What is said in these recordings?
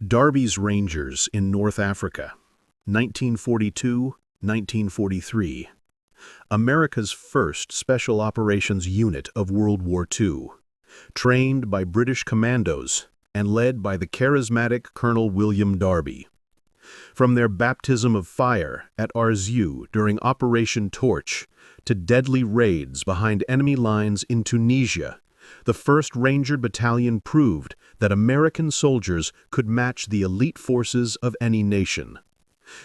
Darby's Rangers in North Africa, 1942–1943. America's first Special Operations Unit of World War II. Trained by British Commandos and led by the charismatic Colonel William Darby. From their baptism of fire at Arzew during Operation Torch to deadly raids behind enemy lines in Tunisia, the 1st Ranger Battalion proved that American soldiers could match the elite forces of any nation.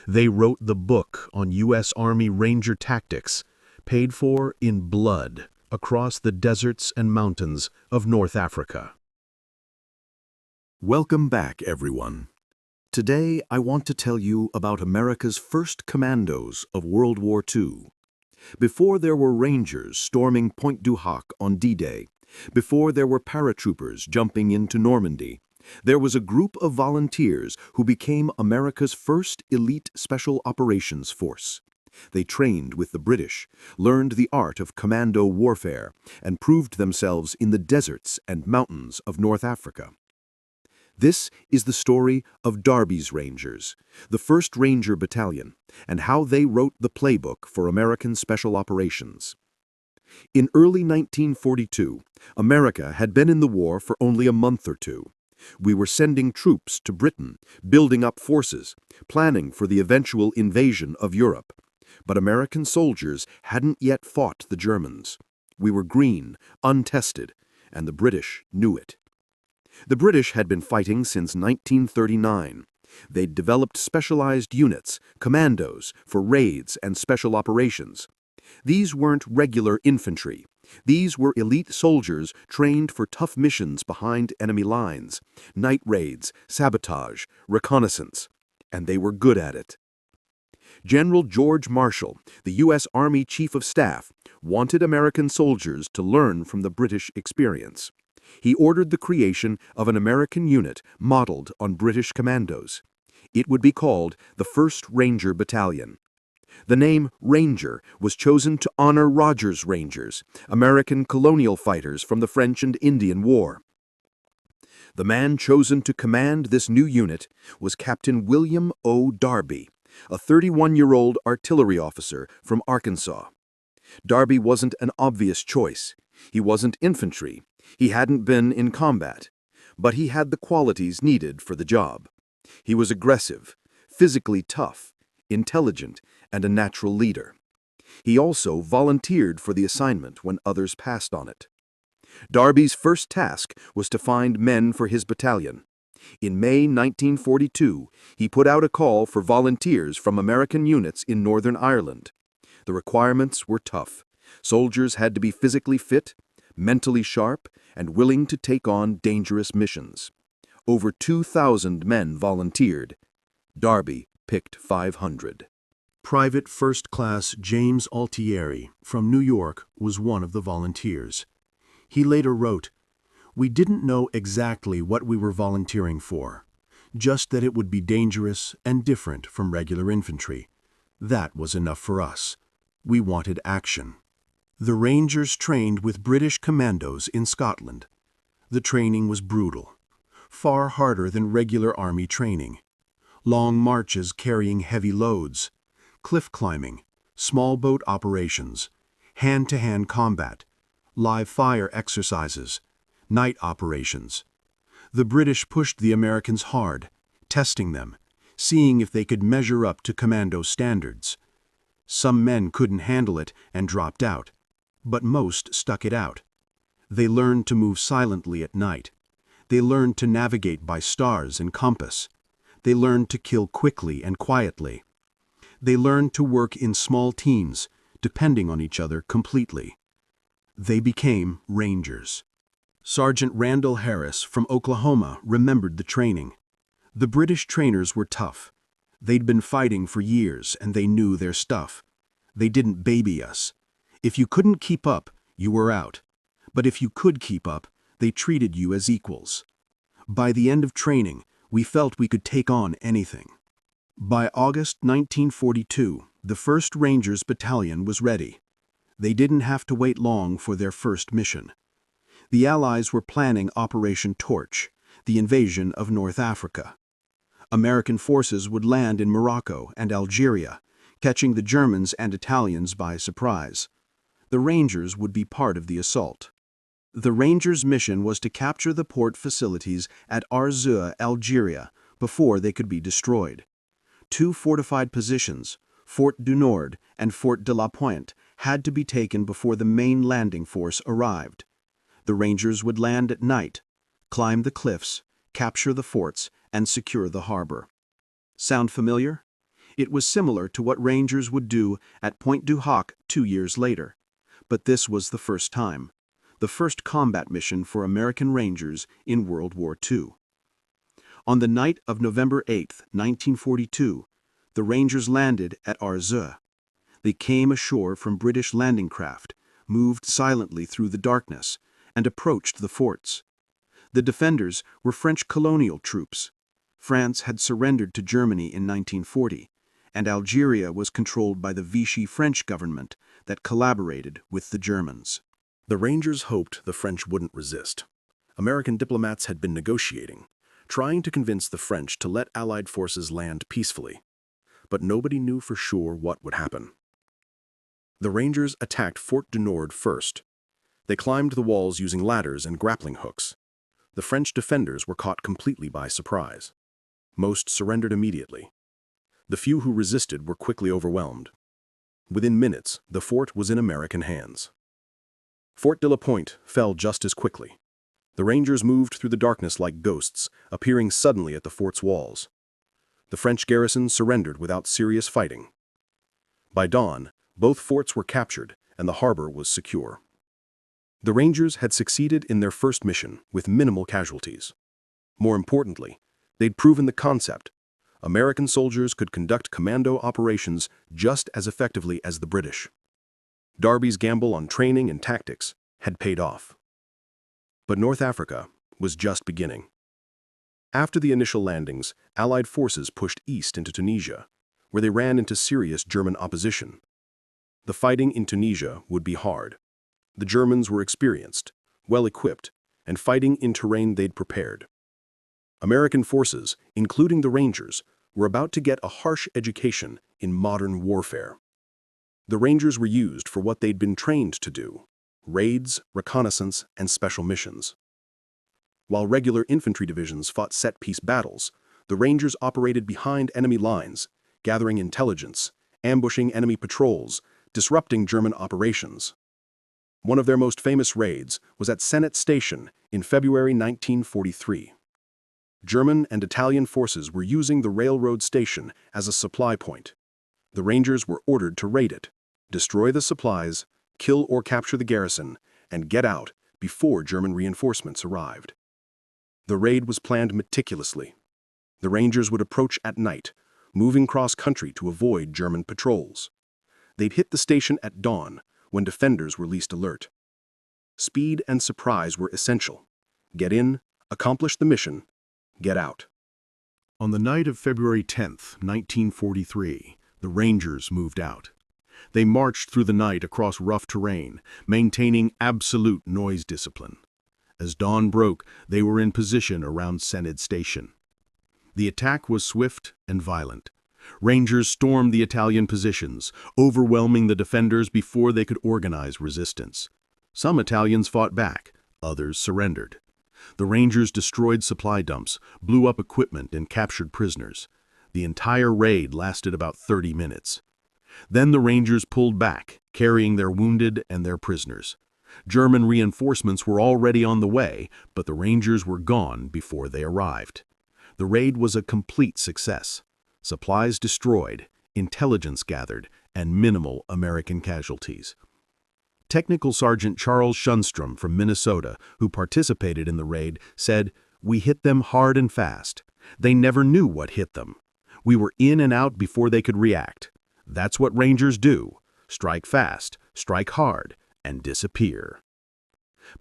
They wrote the book on U.S. Army Ranger tactics, paid for in blood across the deserts and mountains of North Africa. Welcome back, everyone. Today, I want to tell you about America's first commandos of World War II. Before there were Rangers storming Pointe du Hoc on D-Day, before there were paratroopers jumping into Normandy, there was a group of volunteers who became America's first elite special operations force. They trained with the British, learned the art of commando warfare, and proved themselves in the deserts and mountains of North Africa. This is the story of Darby's Rangers, the 1st Ranger Battalion, and how they wrote the playbook for American special operations. In early 1942, America had been in the war for only a month or two. We were sending troops to Britain, building up forces, planning for the eventual invasion of Europe. But American soldiers hadn't yet fought the Germans. We were green, untested, and the British knew it. The British had been fighting since 1939. They'd developed specialized units, commandos, for raids and special operations. These weren't regular infantry. These were elite soldiers trained for tough missions behind enemy lines, night raids, sabotage, reconnaissance, and they were good at it. General George Marshall, the U.S. Army Chief of Staff, wanted American soldiers to learn from the British experience. He ordered the creation of an American unit modeled on British commandos. It would be called the 1st Ranger Battalion. The name Ranger was chosen to honor Rogers Rangers, American colonial fighters from the French and Indian War. The man chosen to command this new unit was Captain William O. Darby, a 31-year-old artillery officer from Arkansas. Darby wasn't an obvious choice. He wasn't infantry. He hadn't been in combat. But he had the qualities needed for the job. He was aggressive, physically tough, intelligent, and a natural leader. He also volunteered for the assignment when others passed on it. Darby's first task was to find men for his battalion. In May 1942, he put out a call for volunteers from American units in Northern Ireland. The requirements were tough. Soldiers had to be physically fit, mentally sharp, and willing to take on dangerous missions. Over 2,000 men volunteered. Darby picked 500. Private First Class James Altieri from New York was one of the volunteers. He later wrote, "We didn't know exactly what we were volunteering for, just that it would be dangerous and different from regular infantry. That was enough for us. We wanted action." The Rangers trained with British Commandos in Scotland. The training was brutal, far harder than regular army training. Long marches carrying heavy loads, cliff climbing, small boat operations, hand-to-hand combat, live fire exercises, night operations. The British pushed the Americans hard, testing them, seeing if they could measure up to commando standards. Some men couldn't handle it and dropped out, but most stuck it out. They learned to move silently at night. They learned to navigate by stars and compass. They learned to kill quickly and quietly. They learned to work in small teams, depending on each other completely. They became Rangers. Sergeant Randall Harris from Oklahoma remembered the training. The British trainers were tough. They'd been fighting for years and they knew their stuff. They didn't baby us. If you couldn't keep up, you were out. But if you could keep up, they treated you as equals. By the end of training, we felt we could take on anything. By August 1942, the 1st Rangers Battalion was ready. They didn't have to wait long for their first mission. The Allies were planning Operation Torch, the invasion of North Africa. American forces would land in Morocco and Algeria, catching the Germans and Italians by surprise. The Rangers would be part of the assault. The Rangers' mission was to capture the port facilities at Arzew, Algeria, before they could be destroyed. Two fortified positions, Fort du Nord and Fort de la Pointe, had to be taken before the main landing force arrived. The Rangers would land at night, climb the cliffs, capture the forts, and secure the harbor. Sound familiar? It was similar to what Rangers would do at Pointe du Hoc 2 years later. But this was the first time. The first combat mission for American Rangers in World War II. On the night of November 8, 1942, the Rangers landed at Arzew. They came ashore from British landing craft, moved silently through the darkness, and approached the forts. The defenders were French colonial troops. France had surrendered to Germany in 1940, and Algeria was controlled by the Vichy French government that collaborated with the Germans. The Rangers hoped the French wouldn't resist. American diplomats had been negotiating, trying to convince the French to let Allied forces land peacefully. But nobody knew for sure what would happen. The Rangers attacked Fort du Nord first. They climbed the walls using ladders and grappling hooks. The French defenders were caught completely by surprise. Most surrendered immediately. The few who resisted were quickly overwhelmed. Within minutes, the fort was in American hands. Fort de la Pointe fell just as quickly. The Rangers moved through the darkness like ghosts, appearing suddenly at the fort's walls. The French garrison surrendered without serious fighting. By dawn, both forts were captured and the harbor was secure. The Rangers had succeeded in their first mission with minimal casualties. More importantly, they'd proven the concept. American soldiers could conduct commando operations just as effectively as the British. Darby's gamble on training and tactics had paid off. But North Africa was just beginning. After the initial landings, Allied forces pushed east into Tunisia, where they ran into serious German opposition. The fighting in Tunisia would be hard. The Germans were experienced, well-equipped, and fighting in terrain they'd prepared. American forces, including the Rangers, were about to get a harsh education in modern warfare. The Rangers were used for what they'd been trained to do: raids, reconnaissance, and special missions. While regular infantry divisions fought set-piece battles, the Rangers operated behind enemy lines, gathering intelligence, ambushing enemy patrols, disrupting German operations. One of their most famous raids was at Sened Station in February 1943. German and Italian forces were using the railroad station as a supply point. The Rangers were ordered to raid it, destroy the supplies, kill or capture the garrison, and get out before German reinforcements arrived. The raid was planned meticulously. The Rangers would approach at night, moving cross-country to avoid German patrols. They'd hit the station at dawn, when defenders were least alert. Speed and surprise were essential. Get in, accomplish the mission, get out. On the night of February 10, 1943, the Rangers moved out. They marched through the night across rough terrain, maintaining absolute noise discipline. As dawn broke, they were in position around Sened Station. The attack was swift and violent. Rangers stormed the Italian positions, overwhelming the defenders before they could organize resistance. Some Italians fought back, others surrendered. The Rangers destroyed supply dumps, blew up equipment, and captured prisoners. The entire raid lasted about 30 minutes. Then the Rangers pulled back, carrying their wounded and their prisoners. German reinforcements were already on the way, but the Rangers were gone before they arrived. The raid was a complete success. Supplies destroyed, intelligence gathered, and minimal American casualties. Technical Sergeant Charles Shunstrom from Minnesota, who participated in the raid, said, "We hit them hard and fast. They never knew what hit them. We were in and out before they could react. That's what Rangers do: strike fast, strike hard, and disappear."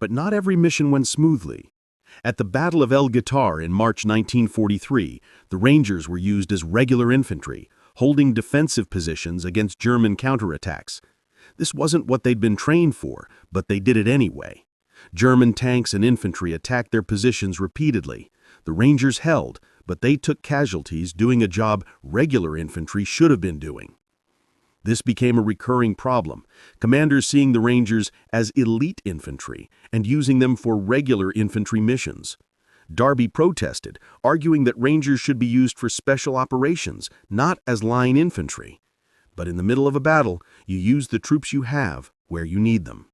But not every mission went smoothly. At the Battle of El Guitar in March 1943, the Rangers were used as regular infantry, holding defensive positions against German counterattacks. This wasn't what they'd been trained for, but they did it anyway. German tanks and infantry attacked their positions repeatedly. The Rangers held, but they took casualties doing a job regular infantry should have been doing. This became a recurring problem, commanders seeing the Rangers as elite infantry and using them for regular infantry missions. Darby protested, arguing that Rangers should be used for special operations, not as line infantry. But in the middle of a battle, you use the troops you have where you need them.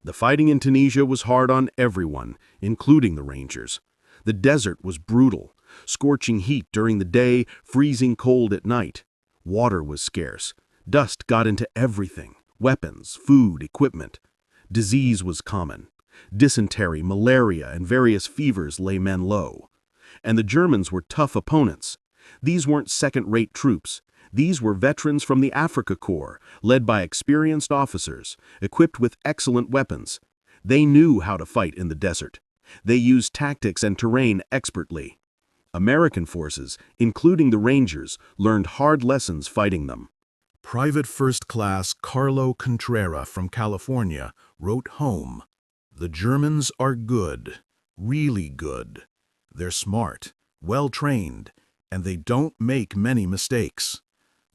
The fighting in Tunisia was hard on everyone, including the Rangers. The desert was brutal, scorching heat during the day, freezing cold at night. Water was scarce. Dust got into everything: weapons, food, equipment. Disease was common. Dysentery, malaria, and various fevers lay men low. And the Germans were tough opponents. These weren't second-rate troops. These were veterans from the Africa Corps, led by experienced officers, equipped with excellent weapons. They knew how to fight in the desert. They used tactics and terrain expertly. American forces, including the Rangers, learned hard lessons fighting them. Private First Class Carlo Contreras from California wrote home, "The Germans are good, really good. They're smart, well-trained, and they don't make many mistakes.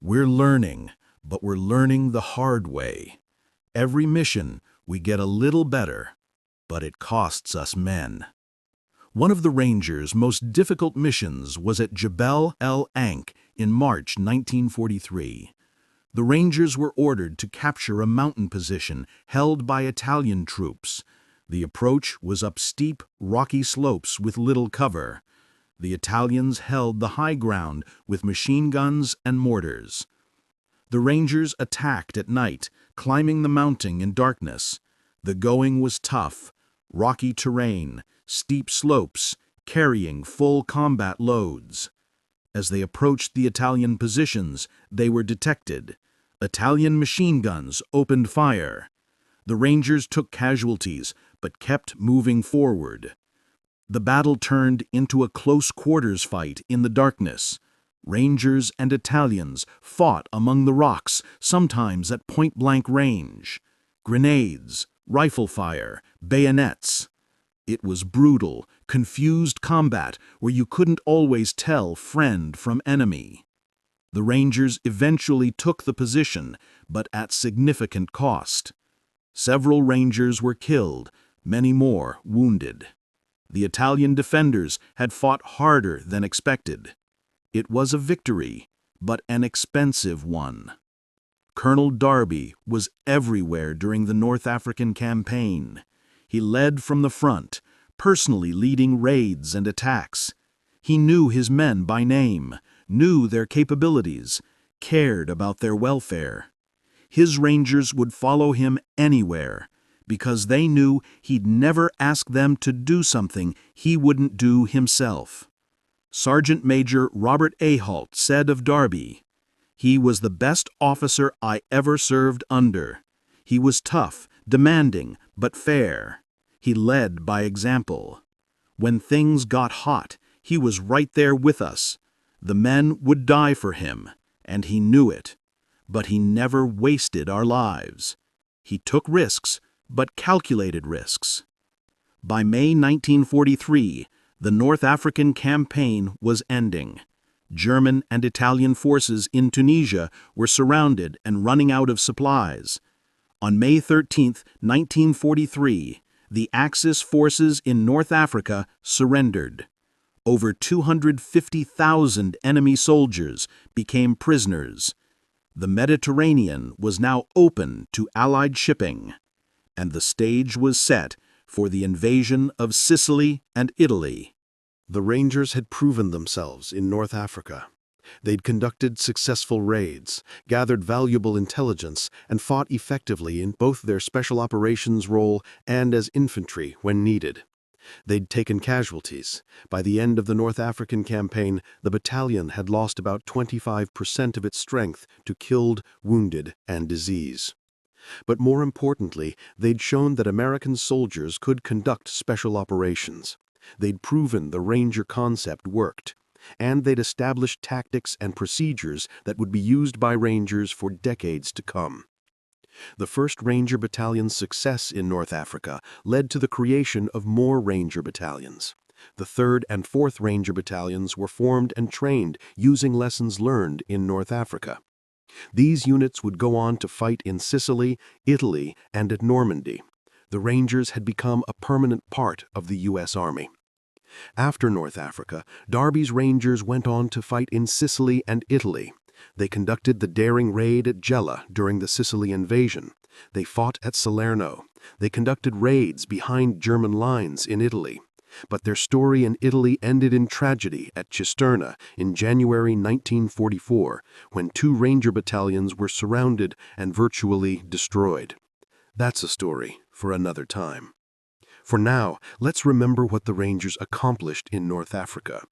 We're learning, but we're learning the hard way. Every mission, we get a little better, but it costs us men." One of the Rangers' most difficult missions was at Jebel el Ankh in March 1943. The Rangers were ordered to capture a mountain position held by Italian troops. The approach was up steep, rocky slopes with little cover. The Italians held the high ground with machine guns and mortars. The Rangers attacked at night, climbing the mountain in darkness. The going was tough: rocky terrain, steep slopes, carrying full combat loads. As they approached the Italian positions, they were detected. Italian machine guns opened fire. The Rangers took casualties, but kept moving forward. The battle turned into a close-quarters fight in the darkness. Rangers and Italians fought among the rocks, sometimes at point-blank range. Grenades, rifle fire, bayonets. It was brutal, confused combat where you couldn't always tell friend from enemy. The Rangers eventually took the position, but at significant cost. Several Rangers were killed, many more wounded. The Italian defenders had fought harder than expected. It was a victory, but an expensive one. Colonel Darby was everywhere during the North African campaign. He led from the front, personally leading raids and attacks. He knew his men by name, knew their capabilities, cared about their welfare. His Rangers would follow him anywhere, because they knew he'd never ask them to do something he wouldn't do himself. Sergeant Major Robert A. Halt said of Darby, "He was the best officer I ever served under. He was tough, demanding, but fair. He led by example. When things got hot, he was right there with us. The men would die for him, and he knew it. But he never wasted our lives. He took risks, but calculated risks." By May 1943, the North African campaign was ending. German and Italian forces in Tunisia were surrounded and running out of supplies. On May 13, 1943, the Axis forces in North Africa surrendered. Over 250,000 enemy soldiers became prisoners. The Mediterranean was now open to Allied shipping, and the stage was set for the invasion of Sicily and Italy. The Rangers had proven themselves in North Africa. They'd conducted successful raids, gathered valuable intelligence, and fought effectively in both their special operations role and as infantry when needed. They'd taken casualties. By the end of the North African campaign, the battalion had lost about 25% of its strength to killed, wounded, and disease. But more importantly, they'd shown that American soldiers could conduct special operations. They'd proven the Ranger concept worked, and they'd established tactics and procedures that would be used by Rangers for decades to come. The 1st Ranger Battalion's success in North Africa led to the creation of more Ranger battalions. The 3rd and 4th Ranger Battalions were formed and trained using lessons learned in North Africa. These units would go on to fight in Sicily, Italy, and at Normandy. The Rangers had become a permanent part of the U.S. Army. After North Africa, Darby's Rangers went on to fight in Sicily and Italy. They conducted the daring raid at Gela during the Sicily invasion. They fought at Salerno. They conducted raids behind German lines in Italy. But their story in Italy ended in tragedy at Cisterna in January 1944, when 2 Ranger battalions were surrounded and virtually destroyed. That's a story for another time. For now, let's remember what the Rangers accomplished in North Africa.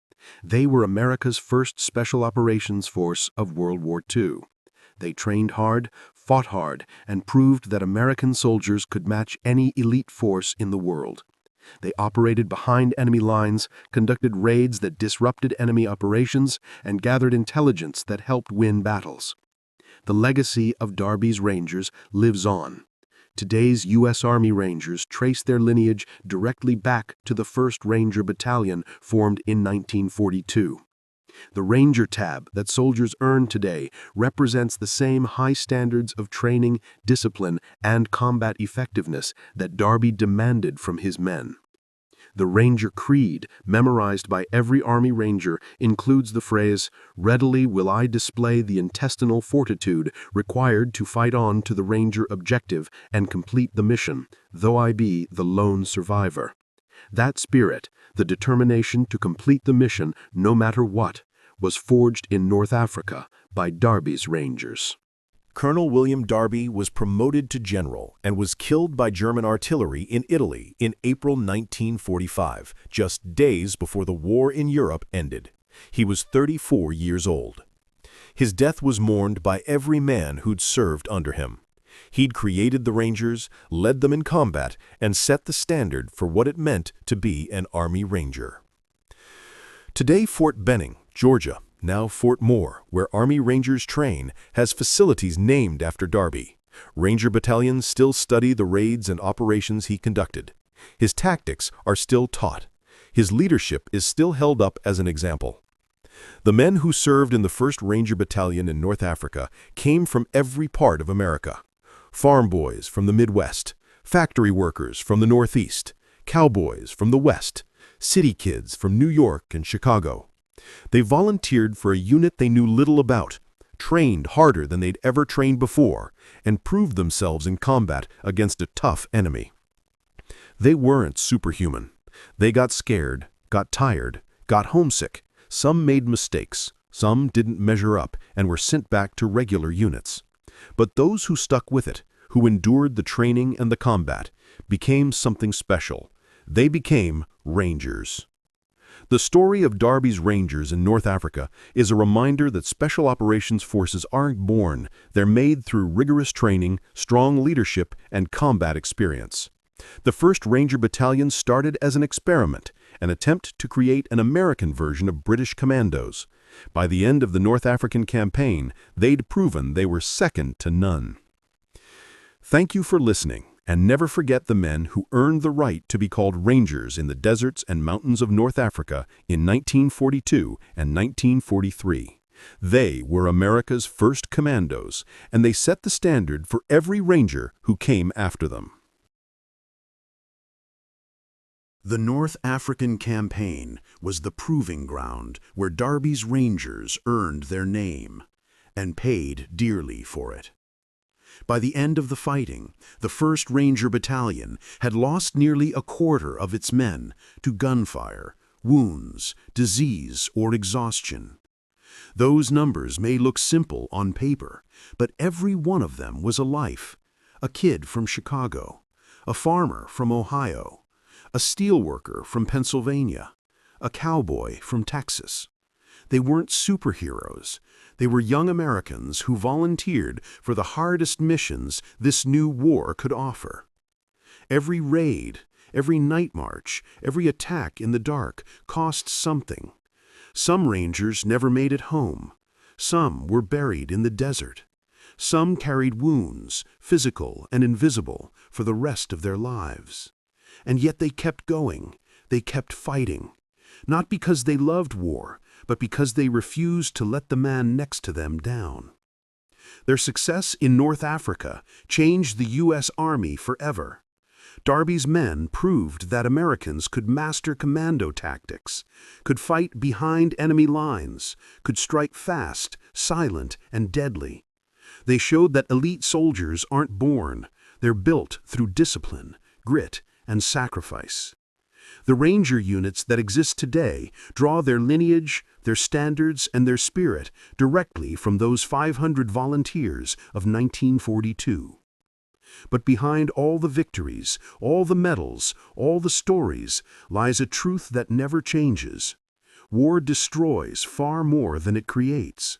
They were America's first special operations force of World War II. They trained hard, fought hard, and proved that American soldiers could match any elite force in the world. They operated behind enemy lines, conducted raids that disrupted enemy operations, and gathered intelligence that helped win battles. The legacy of Darby's Rangers lives on. Today's U.S. Army Rangers trace their lineage directly back to the 1st Ranger Battalion formed in 1942. The Ranger tab that soldiers earn today represents the same high standards of training, discipline, and combat effectiveness that Darby demanded from his men. The Ranger Creed, memorized by every Army Ranger, includes the phrase, "Readily will I display the intestinal fortitude required to fight on to the Ranger objective and complete the mission, though I be the lone survivor." That spirit, the determination to complete the mission no matter what, was forged in North Africa by Darby's Rangers. Colonel William Darby was promoted to general and was killed by German artillery in Italy in April 1945, just days before the war in Europe ended. He was 34 years old. His death was mourned by every man who'd served under him. He'd created the Rangers, led them in combat, and set the standard for what it meant to be an Army Ranger. Today, Fort Benning, Georgia, now Fort Moore, where Army Rangers train, has facilities named after Darby. Ranger battalions still study the raids and operations he conducted. His tactics are still taught. His leadership is still held up as an example. The men who served in the 1st Ranger Battalion in North Africa came from every part of America. Farm boys from the Midwest, factory workers from the Northeast, cowboys from the West, city kids from New York and Chicago. They volunteered for a unit they knew little about, trained harder than they'd ever trained before, and proved themselves in combat against a tough enemy. They weren't superhuman. They got scared, got tired, got homesick. Some made mistakes, some didn't measure up and were sent back to regular units. But those who stuck with it, who endured the training and the combat, became something special. They became Rangers. The story of Darby's Rangers in North Africa is a reminder that special operations forces aren't born, they're made through rigorous training, strong leadership, and combat experience. The 1st Ranger Battalion started as an experiment, an attempt to create an American version of British Commandos. By the end of the North African campaign, they'd proven they were second to none. Thank you for listening. And never forget the men who earned the right to be called Rangers in the deserts and mountains of North Africa in 1942 and 1943. They were America's first commandos, and they set the standard for every Ranger who came after them. The North African Campaign was the proving ground where Darby's Rangers earned their name and paid dearly for it. By the end of the fighting, the 1st Ranger Battalion had lost nearly a quarter of its men to gunfire, wounds, disease, or exhaustion. Those numbers may look simple on paper, but every one of them was a life. A kid from Chicago, a farmer from Ohio, a steelworker from Pennsylvania, a cowboy from Texas. They weren't superheroes. They were young Americans who volunteered for the hardest missions this new war could offer. Every raid, every night march, every attack in the dark cost something. Some Rangers never made it home. Some were buried in the desert. Some carried wounds, physical and invisible, for the rest of their lives. And yet they kept going. they kept fighting. Not because they loved war, but because they refused to let the man next to them down. Their success in North Africa changed the U.S. Army forever. Darby's men proved that Americans could master commando tactics, could fight behind enemy lines, could strike fast, silent, and deadly. They showed that elite soldiers aren't born, they're built through discipline, grit, and sacrifice. The Ranger units that exist today draw their lineage, their standards, and their spirit directly from those 500 volunteers of 1942. But behind all the victories, all the medals, all the stories, lies a truth that never changes. War destroys far more than it creates.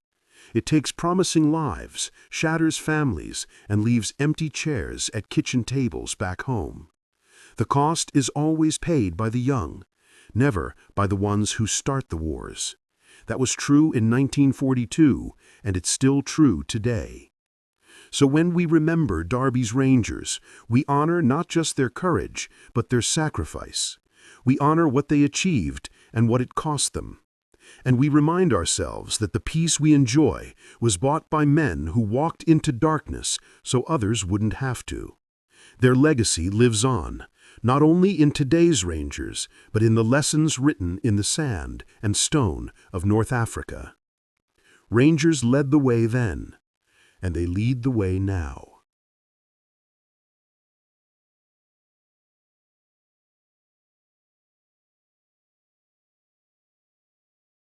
It takes promising lives, shatters families, and leaves empty chairs at kitchen tables back home. The cost is always paid by the young, never by the ones who start the wars. That was true in 1942, and it's still true today. So when we remember Darby's Rangers, we honor not just their courage, but their sacrifice. We honor what they achieved and what it cost them. And we remind ourselves that the peace we enjoy was bought by men who walked into darkness so others wouldn't have to. Their legacy lives on, not only in today's Rangers, but in the lessons written in the sand and stone of North Africa. Rangers led the way then, and they lead the way now.